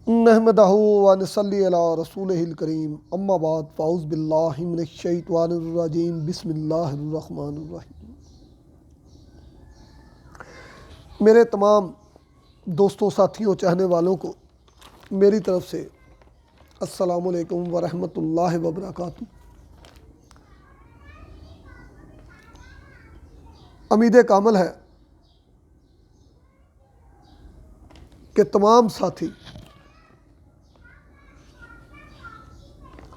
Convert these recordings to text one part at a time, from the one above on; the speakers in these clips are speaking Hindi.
नहमदहु व नसल्ली अला रसूलिहिल करीम अम्मा बाद फ़ाउज़ बिल्लाहि मिनश शैतानिर रजीम बिस्मिल्लाहिर रहमानिर रहीम। मेरे तमाम दोस्तों, साथियों, चाहने वालों को मेरी तरफ़ से अस्सलामु अलैकुम व रहमतुल्लाहि व बरकातुहू। उम्मीद कामल है कि तमाम साथी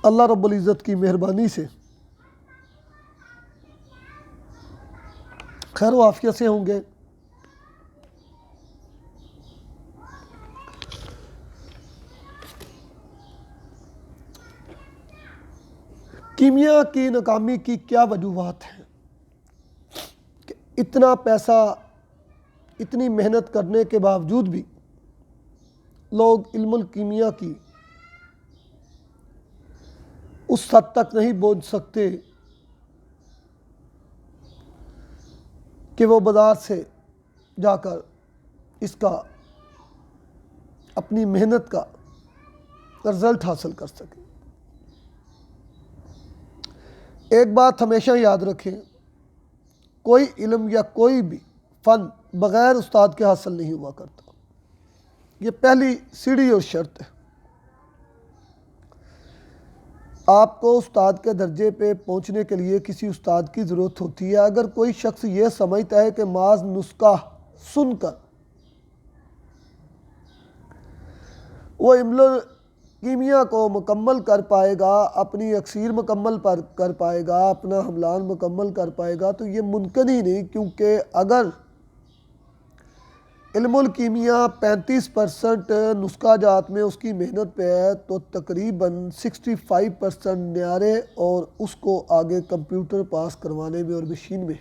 अल्लाह रब्बुल इज़्ज़त की मेहरबानी से खैर व आफियत से होंगे। कीमिया की नाकामी की क्या वजूहात हैं कि इतना पैसा, इतनी मेहनत करने के बावजूद भी लोग इल्मुल कीमिया की उस हद तक नहीं पहुँच सकते कि वो बाज़ार से जाकर इसका अपनी मेहनत का रिज़ल्ट हासिल कर सकें। एक बात हमेशा याद रखें, कोई इल्म या कोई भी फ़न बग़ैर उस्ताद के हासिल नहीं हुआ करता। ये पहली सीढ़ी और शर्त है। आपको उस्ताद के दर्जे पे पहुंचने के लिए किसी उस्ताद की ज़रूरत होती है। अगर कोई शख्स ये समझता है कि माज नुस्खा सुनकर वो इल्मुल कीमिया को मुकम्मल कर पाएगा, अपनी अक्सीर मुकम्मल कर पाएगा, अपना हमलान मुकम्मल कर पाएगा, तो ये मुमकिन ही नहीं। क्योंकि अगर इल्मुल कीमिया 35% नुस्खा जात में उसकी मेहनत पे है तो तकरीबन 65% न्यारे और उसको आगे कंप्यूटर पास करवाने में और मशीन में।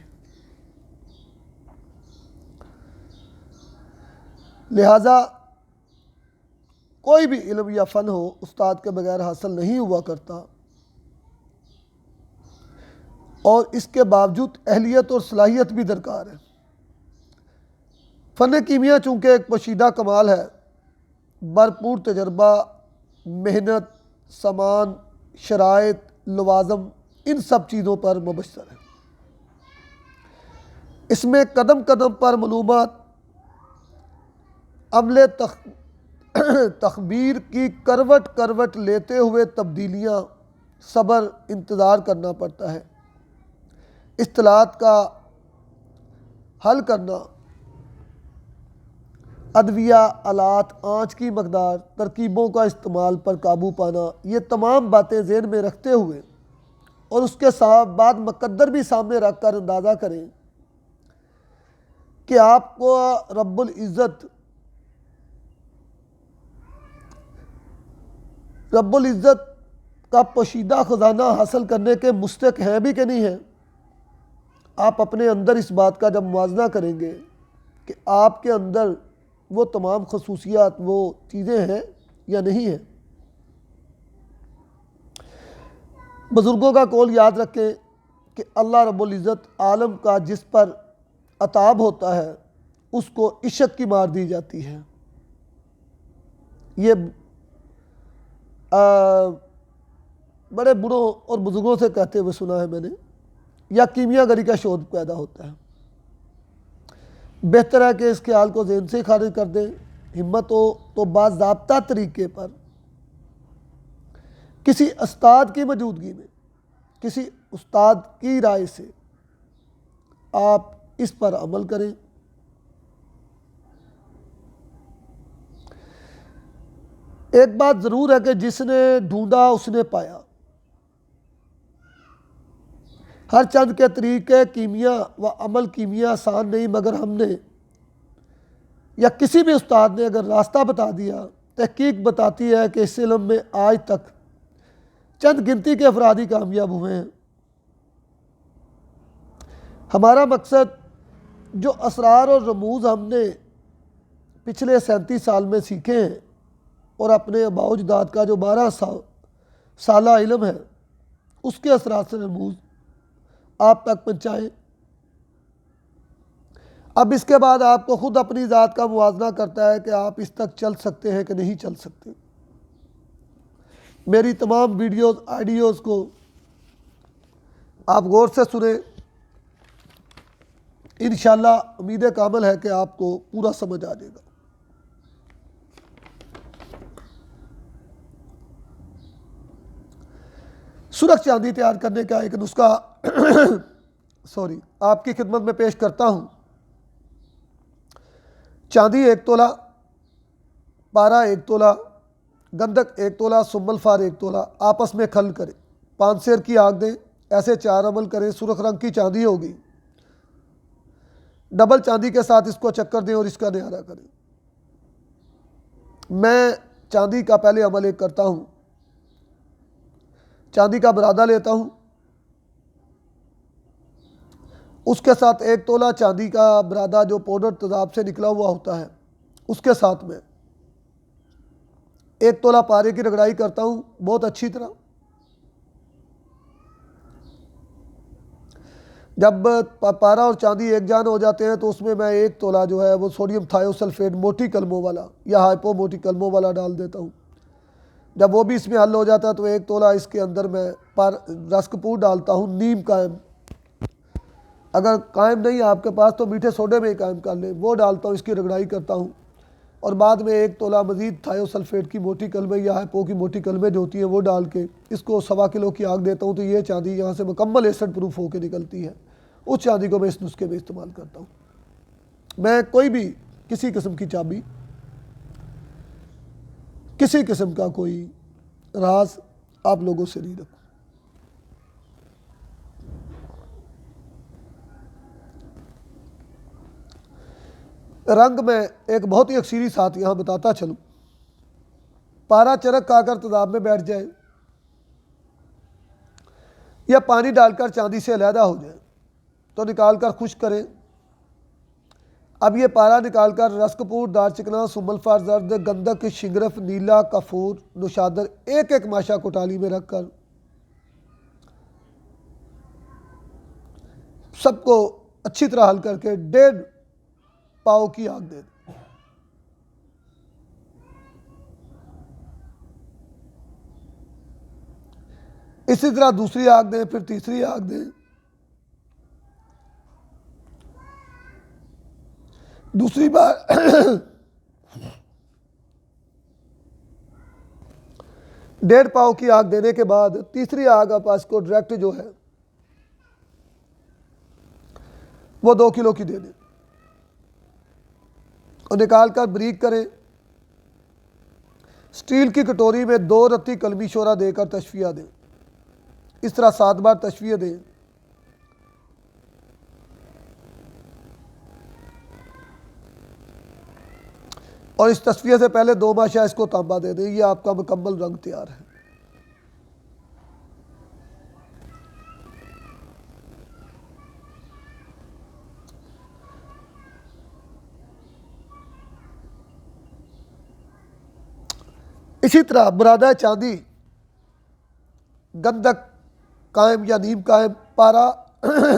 लिहाजा कोई भी इल्म या फ़न हो उस्ताद के बगैर हासिल नहीं हुआ करता, और इसके बावजूद अहलियत और सलाहियत भी दरकार है। फ़न कीमिया चूँकि एक पोशीदा कमाल है, भरपूर तजर्बा, मेहनत, सामान, शराइत, लवाज़म, इन सब चीज़ों पर मुबश्तर है। इसमें कदम कदम पर मालूमात, अमले तखबीर की करवट करवट लेते हुए तब्दीलियाँ, सब्र, इंतज़ार करना पड़ता है। इख्तिलात का हल करना, अदविया, आलात, आँच की मकदार, तरकीबों का इस्तेमाल पर काबू पाना, ये तमाम बातें ज़हन में रखते हुए और उसके साथ बाद मुकद्दर भी सामने रख कर अंदाज़ा करें कि आपको रब्बुल इज़्ज़त का पोशीदा ख़जाना हासिल करने के मुस्तहिक़ हैं भी कि नहीं हैं। आप अपने अंदर इस बात का जब मुआज़ना करेंगे कि आपके अंदर वो तमाम खसूसियात, वो चीज़ें हैं या नहीं हैं। बुज़ुर्गों का कौल याद रखें कि अल्लाह रब्बुल इज़्ज़त आलम का जिस पर अताब होता है उसको इश्क की मार दी जाती है। ये बड़े बूढ़ों और बुज़ुर्गों से कहते हुए सुना है मैंने, या कीमियागरी का शोध पैदा होता है। बेहतर है कि इस ख्याल को ज़हन से खारिज कर दें। हिम्मत हो तो बाज़ाब्ता तरीके पर किसी उस्ताद की मौजूदगी में, किसी उस्ताद की राय से आप इस पर अमल करें। एक बात ज़रूर है कि जिसने ढूंढा उसने पाया। हर चंद के तरीके कीमिया व अमल कीमिया आसान नहीं, मगर हमने या किसी भी उस्ताद ने अगर रास्ता बता दिया, तहकीक बताती है कि इस इल्म में आज तक चंद गिनती के अफराद ही कामयाब हुए हैं। हमारा मकसद जो असरार और रमूज़ हमने पिछले 37 साल में सीखे हैं और अपने आबाओ-अजदाद का जो 12 साला इल्म है उसके असरार से रमूज़ आप तक पहुँचाएँ। अब इसके बाद आपको ख़ुद अपनी ज़ात का मुवाजना करता है कि आप इस तक चल सकते हैं कि नहीं चल सकते। मेरी तमाम वीडियोस ऑडियोज़ को आप गौर से सुने, इंशाअल्लाह उम्मीद कामिल है कि आपको पूरा समझ आ जाएगा। सुरख चांदी तैयार करने का एक नुस्खा सॉरी आपकी खिदमत में पेश करता हूँ। चांदी 1 तोला, पारा 1 तोला, गंधक 1 तोला, सुम्मलफार 1 तोला आपस में खल करें, 5 सेर की आग दें। ऐसे 4 अमल करें। सुरख रंग की चांदी होगी, डबल चांदी के साथ इसको चक्कर दें और इसका निहारा करें। मैं चांदी का पहले अमल एक करता हूँ। चांदी का बरादा लेता हूँ, उसके साथ 1 तोला चांदी का बरादा जो पाउडर तेजाब से निकला हुआ होता है, उसके साथ में 1 तोला पारे की रगड़ाई करता हूँ बहुत अच्छी तरह। जब पारा और चांदी एक जान हो जाते हैं तो उसमें मैं 1 तोला जो है वो सोडियम थायोसल्फेट मोटी कलमों वाला या हाइपो मोटी कलमों वाला डाल देता हूँ। जब वो भी इसमें हल हो जाता है तो 1 तोला इसके अंदर मैं रस कपूर डालता हूँ। नीम कायम, अगर कायम नहीं है आपके पास तो मीठे सोडे में ही कायम कर लें, वो डालता हूँ। इसकी रगड़ाई करता हूँ और बाद में 1 तोला मज़ीद थायोसल्फेट की मोटी कलमें या हाइपो की मोटी कलमें जो होती हैं वो डाल के इसको 1.25 किलो की आग देता हूँ। तो ये चांदी यहाँ से मुकम्मल एसिड प्रूफ होकर निकलती है। उस चांदी को मैं इस नुस्खे में इस्तेमाल करता हूँ। मैं कोई भी किसी किस्म की चाबी, किसी किस्म का कोई राज आप लोगों से नहीं रखूँ। रंग में एक बहुत ही अक्सरी साथ यहाँ बताता चलूँ। पारा चरक खाकर तेजाब में बैठ जाए या पानी डालकर चांदी से अलहदा हो जाए तो निकाल कर खुश्क करें। अब ये पारा निकाल कर रस कपूर, दारचिकना, सुम्मलफार, जर्द, गंधक, शिंगरफ, नीला, कफूर, नुशादर एक एक माशा कोटाली में रख कर सबको अच्छी तरह हल करके 1.5 पाव की आग दे दें। इसी तरह दूसरी आग दें, फिर तीसरी आग दें। दूसरी बार 1.5 पाव की आग देने के बाद तीसरी आग आप इसको डायरेक्ट जो है वो 2 किलो की दे दें और निकाल कर ब्रीक करें। स्टील की कटोरी में 2 रत्ती कलमी शोरा देकर तशफिया दें। इस तरह 7 बार तशफिया दें। और इस तशफिया से पहले 2 माशा इसको तांबा दे दें। ये आपका मुकम्मल रंग तैयार है। इसी तरह बरादा चांदी, गंधक कायम या नीम कायम, पारा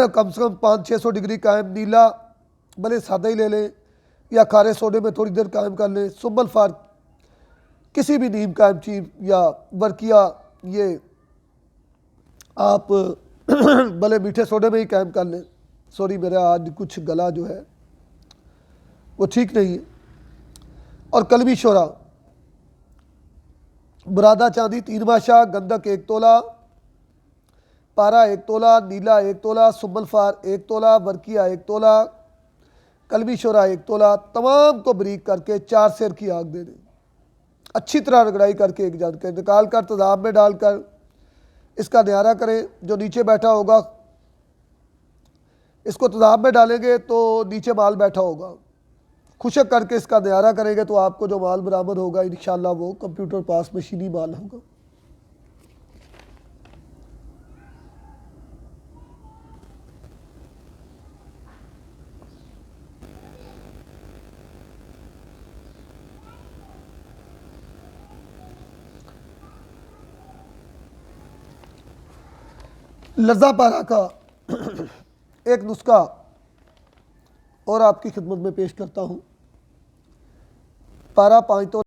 कम से कम 500-600 डिग्री कायम, नीला भले सादा ही ले लें या खारे सोडे में थोड़ी देर कायम कर लें, सुम्मलफार किसी भी नीम कायम चीज़ या वर्किया ये आप भले मीठे सोडे में ही कायम कर लें। सॉरी मेरा आज कुछ गला जो है वो ठीक नहीं है। और कलमी शोरा, बरादा चांदी 3 माशा, गंधक 1 तोला, पारा 1 तोला, नीला 1 तोला, सुम्मलफार 1 तोला, वर्किया 1 तोला, कलमी शोरा 1 तोला, तमाम को बरीक करके 4 सेर की आग दे दें। अच्छी तरह रगड़ाई करके एक जान के निकाल कर तेजाब में डालकर इसका निहारा करें। जो नीचे बैठा होगा इसको तेजाब में डालेंगे तो नीचे माल बैठा होगा। खुशक करके इसका निहारा करेंगे तो आपको जो माल बरामद होगा इंशाअल्लाह वो कंप्यूटर पास मशीनी माल होगा। लज्जा पारा का एक नुस्खा और आपकी खिदमत में पेश करता हूँ। पारा 5 तो